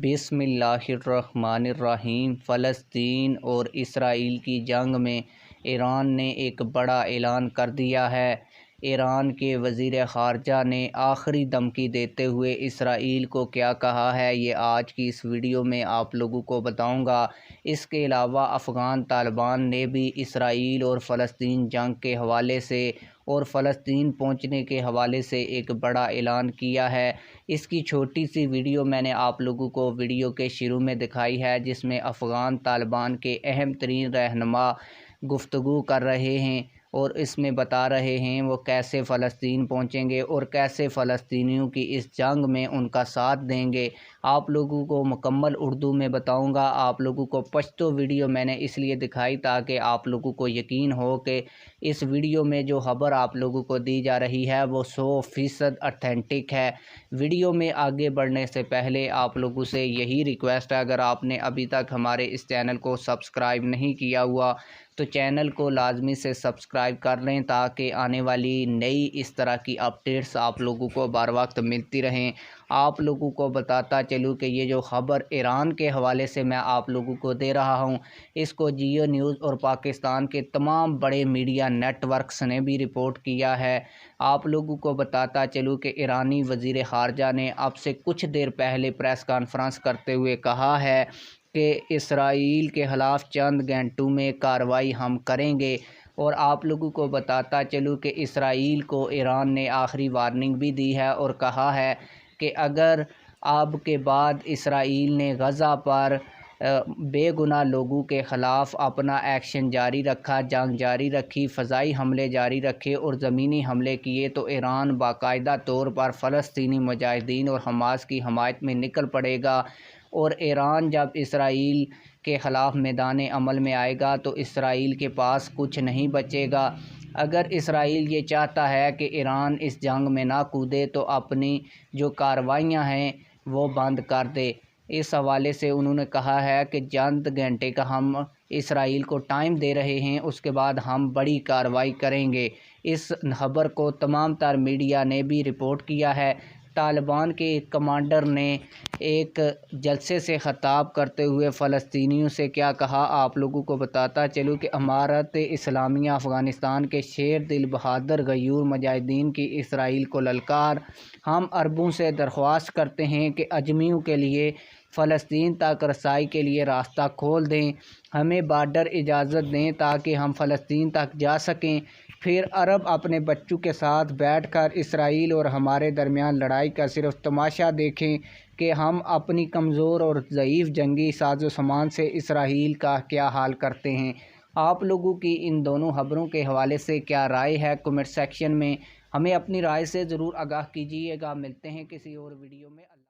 बिस्मिल्लाहिर्रहमानिर्रहीम। फ़लस्तीन और इसराइल की जंग में ईरान ने एक बड़ा ऐलान कर दिया है। ईरान के वज़ीर ख़ारजा ने आखिरी धमकी देते हुए इसराइल को क्या कहा है, ये आज की इस वीडियो में आप लोगों को बताऊंगा। इसके अलावा अफ़गान तालिबान ने भी इसराइल और फ़लस्तीन जंग के हवाले से और फ़लस्तीन पहुंचने के हवाले से एक बड़ा ऐलान किया है। इसकी छोटी सी वीडियो मैंने आप लोगों को वीडियो के शुरू में दिखाई है, जिसमें अफ़गान तालिबान के अहम तरीन रहनुमा गुफ्तगू कर रहे हैं और इसमें बता रहे हैं वो कैसे फ़लस्तीन पहुंचेंगे और कैसे फ़लस्तीनियों की इस जंग में उनका साथ देंगे। आप लोगों को मुकम्मल उर्दू में बताऊंगा। आप लोगों को पश्तो वीडियो मैंने इसलिए दिखाई ताकि आप लोगों को यकीन हो कि इस वीडियो में जो खबर आप लोगों को दी जा रही है वो 100% ऑथेंटिक है। वीडियो में आगे बढ़ने से पहले आप लोगों से यही रिक्वेस्ट है, अगर आपने अभी तक हमारे इस चैनल को सब्सक्राइब नहीं किया हुआ तो चैनल को लाजमी से सब्सक्राइब कर लें ताकि आने वाली नई इस तरह की अपडेट्स आप लोगों को बार वक्त मिलती रहें। आप लोगों को बताता चलूँ कि ये जो ख़बर ईरान के हवाले से मैं आप लोगों को दे रहा हूँ, इसको जियो न्यूज़ और पाकिस्तान के तमाम बड़े मीडिया नेटवर्क्स ने भी रिपोर्ट किया है। आप लोगों को बताता चलूँ कि ईरानी वज़ीर ख़ारजा ने अब से कुछ देर पहले प्रेस कॉन्फ्रेंस करते हुए कहा है कि इसराइल के ख़िलाफ़ चंद घंटों में कार्रवाई हम करेंगे। और आप लोगों को बताता चलूँ कि इसराइल को ईरान ने आखिरी वार्निंग भी दी है और कहा है कि अगर अब के बाद इसराइल ने गज़ा पर बेगुनाह लोगों के ख़िलाफ़ अपना एक्शन जारी रखा, जंग जारी रखी, फ़ज़ाई हमले जारी रखे और ज़मीनी हमले किए तो ईरान बाकायदा तौर पर फ़लस्तीनी मुजाहिदीन और हमास की हमायत में निकल पड़ेगा। और ईरान जब इसराइल के ख़िलाफ़ मैदान अमल में आएगा तो इसराइल के पास कुछ नहीं बचेगा। अगर इसराइल ये चाहता है कि ईरान इस जंग में ना कूदे तो अपनी जो कार्रवाइयाँ हैं वो बंद कर दे। इस हवाले से उन्होंने कहा है कि चंद घंटे का हम इसराइल को टाइम दे रहे हैं, उसके बाद हम बड़ी कार्रवाई करेंगे। इस खबर को तमाम तर मीडिया ने भी रिपोर्ट किया है। तालिबान के एक कमांडर ने एक जलसे से ख़िताब करते हुए फ़लस्तीनियों से क्या कहा, आप लोगों को बताता चलूँ कि इमारत इस्लामिया अफ़गानिस्तान के शेर दिल बहादुर गयूर मुजाहिदीन की इसराइल को ललकार, हम अरबों से दरख्वास्त करते हैं कि अजमियों के लिए फ़लस्तीन तक रसाई के लिए रास्ता खोल दें, हमें बॉर्डर इजाज़त दें ताकि हम फ़लस्तीन तक जा सकें। फिर अरब अपने बच्चों के साथ बैठकर इसराइल और हमारे दरमियान लड़ाई का सिर्फ तमाशा देखें कि हम अपनी कमज़ोर और ज़ईफ़ जंगी साजो सामान से इसराइल का क्या हाल करते हैं। आप लोगों की इन दोनों खबरों के हवाले से क्या राय है, कमेंट सेक्शन में हमें अपनी राय से ज़रूर आगाह कीजिएगा। मिलते हैं किसी और वीडियो में।